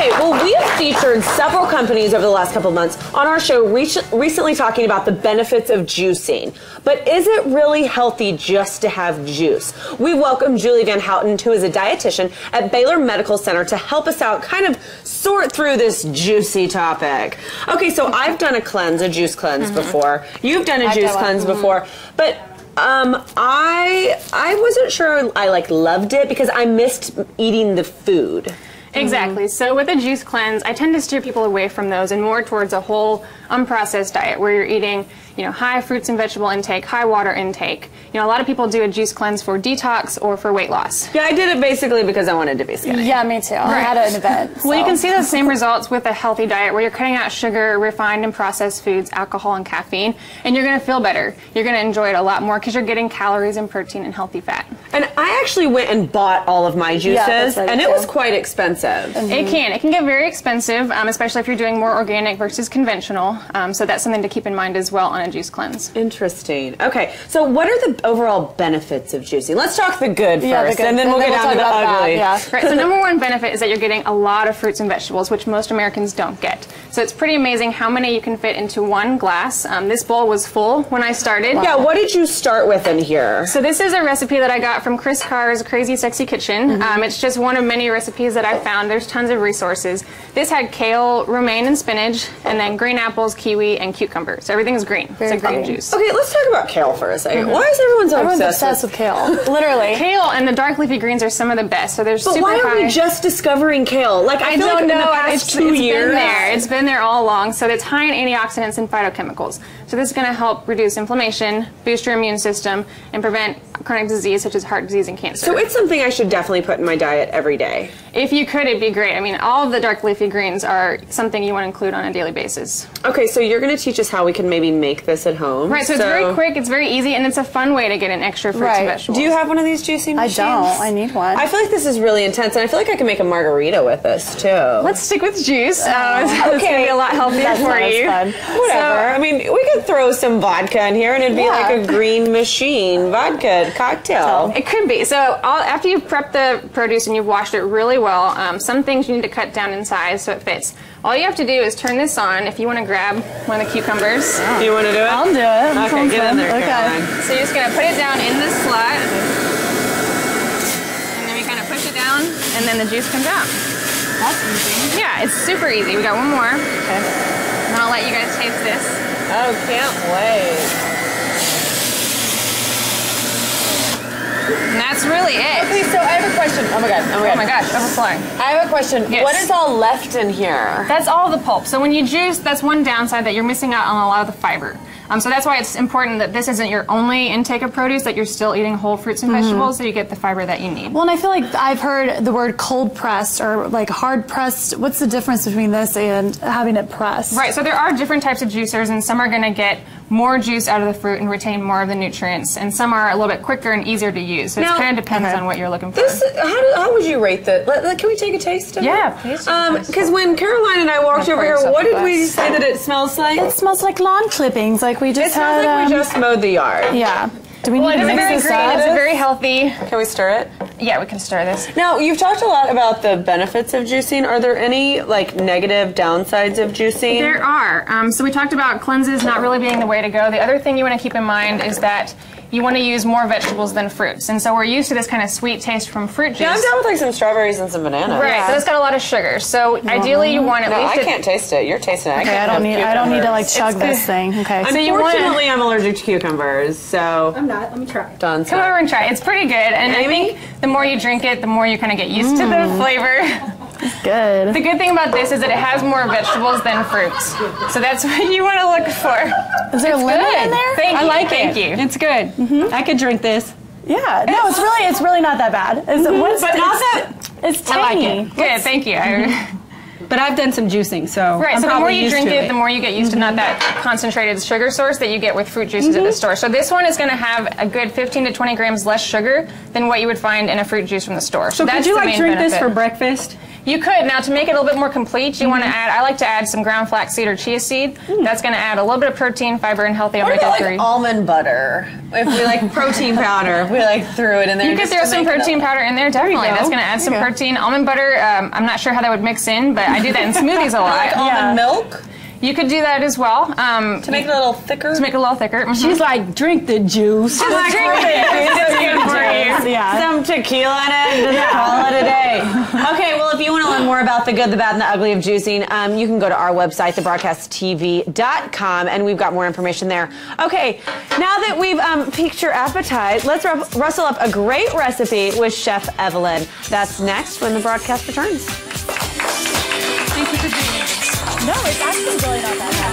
Okay, well, we have featured several companies over the last couple of months on our show recently talking about the benefits of juicing. But is it really healthy just to have juice? We welcome Julie Van Houten, who is a dietitian at Baylor Medical Center, to help us out, kind of sort through this juicy topic. Okay, so I've done a juice cleanse before. You've done a juice cleanse before. But I wasn't sure I loved it because I missed eating the food. Exactly. So with a juice cleanse, I tend to steer people away from those and more towards a whole unprocessed diet where you're eating, high fruits and vegetable intake, high water intake. A lot of people do a juice cleanse for detox or for weight loss. Yeah, I did it basically because I wanted to be skinny. Yeah, me too. I had an event. Well, you can see the same results with a healthy diet where you're cutting out sugar, refined and processed foods, alcohol and caffeine, and you're going to feel better. You're going to enjoy it a lot more because you're getting calories and protein and healthy fat. And I actually went and bought all of my juices, and it was quite expensive. It can get very expensive, especially if you're doing more organic versus conventional. So that's something to keep in mind as well on a juice cleanse. Interesting. Okay, so what are the overall benefits of juicing? Let's talk the good first, and then we'll get down to the ugly. Yeah. Right, so number one benefit is that you're getting a lot of fruits and vegetables, which most Americans don't get. So it's pretty amazing how many you can fit into one glass. This bowl was full when I started. Wow. Yeah, what did you start with in here? So this is a recipe that I got from Chris Carr's Crazy Sexy Kitchen. It's just one of many recipes that I found. There's tons of resources. This had kale, romaine, and spinach, and then green apples, kiwi, and cucumber. So everything's green. It's a green juice. Okay, let's talk about kale for a second. Why is everyone so obsessed with kale? Literally. Kale and the dark leafy greens are some of the best. So they're super high. But why are we just discovering kale? I feel like in the past 2 years. It's been there all along. So it's high in antioxidants and phytochemicals. So this is going to help reduce inflammation, boost your immune system, and prevent chronic disease such as heart disease and cancer. So it's something I should definitely put in my diet every day. If you could, it'd be great. I mean, all of the dark leafy greens are something you want to include on a daily basis. Okay, so you're going to teach us how we can maybe make this at home. Right, so it's very quick, it's very easy, and it's a fun way to get in extra fruits and vegetables. Do you have one of these juicing machines? I don't. I need one. I feel like this is really intense, and I feel like I can make a margarita with this, too. Let's stick with juice. It's going to be a lot healthier for you. Whatever. I mean, we could throw some vodka in here, and it'd be like a green machine vodka cocktail. It could be. So after you've prepped the produce and you've washed it really well, some things you need to cut down in size so it fits. All you have to do is turn this on if you want to grab one of the cucumbers. Do you want to do it? I'll do it. Okay, get in there, Caroline. So you're just going to put it down in the slot, and then we kind of push it down, and then the juice comes out. That's easy. Yeah, it's super easy. We got one more. Okay. And then I'll let you guys taste this. Oh, can't wait. And that's really it. Okay, so I have a question. Oh my god. Oh my gosh, overflowing. I have a question. Yes. What is all left in here? That's all the pulp. So when you juice, that's one downside, that you're missing out on a lot of the fiber. So that's why it's important that this isn't your only intake of produce, that you're still eating whole fruits and vegetables so you get the fiber that you need. Well, and I feel like I've heard the word cold pressed or hard pressed. What's the difference between this and having it pressed? Right, so there are different types of juicers, and some are going to get more juice out of the fruit and retain more of the nutrients, and some are a little bit quicker and easier to use. So it kind of depends on what you're looking for. How would you rate that? Can we take a taste of it? Yeah, please. Because when Caroline and I walked over here, what did we say that it smells like? It smells like lawn clippings, like we just had. It smells like we just mowed the yard. Yeah. Do we need to mix this up? It's very healthy. Can we stir it? Yeah, we can stir this. Now, you've talked a lot about the benefits of juicing. Are there any negative downsides of juicing? There are. So we talked about cleanses not really being the way to go. The other thing you want to keep in mind is that you want to use more vegetables than fruits. And so we're used to this kind of sweet taste from fruit juice. Yeah, I'm down with some strawberries and some bananas. Right, so it's got a lot of sugar. So ideally you want at least... I can't taste it. You're tasting it. Okay, I don't need to chug this thing. Okay. Unfortunately, I'm allergic to cucumbers, so... I'm not. Let me try. Done. Come over and try it. It's pretty good. And I think the more you drink it, the more you kind of get used to the flavor. It's good. The good thing about this is that it has more vegetables than fruits. So that's what you want to look for. Is there a lemon in there? Thank you. I like Thank you. It's good. I could drink this. Yeah. No, it's really not that bad. But not that. It's tangy. I like it. Good, thank you. But I've done some juicing, so right. I'm So the more probably you used drink to it, the more you get used to not that concentrated sugar source that you get with fruit juices at the store. So this one is going to have a good 15 to 20 grams less sugar than what you would find in a fruit juice from the store. So that's could you the main drink this benefit. for breakfast? You could. Now, to make it a little bit more complete, you want to add, I like to add some ground flaxseed or chia seed. That's going to add a little bit of protein, fiber, and healthy What about omega-3. like almond butter? If we like protein powder, if we like threw it in there. You could throw some protein powder in there, definitely. That's going to add some protein. Almond butter, I'm not sure how that would mix in, but I do that in smoothies a lot. Like almond milk You could do that as well. to make it a little thicker. To make it a little thicker. She's like, drink the juice. Drink it. It's good for you. Yeah. Some tequila in it, just call it a day. Okay, well, if you want to learn more about the good, the bad, and the ugly of juicing, you can go to our website, thebroadcasttv.com, and we've got more information there. Okay, now that we've piqued your appetite, let's rustle up a great recipe with Chef Evelyn. That's next when the broadcast returns. No, it's actually really not that bad.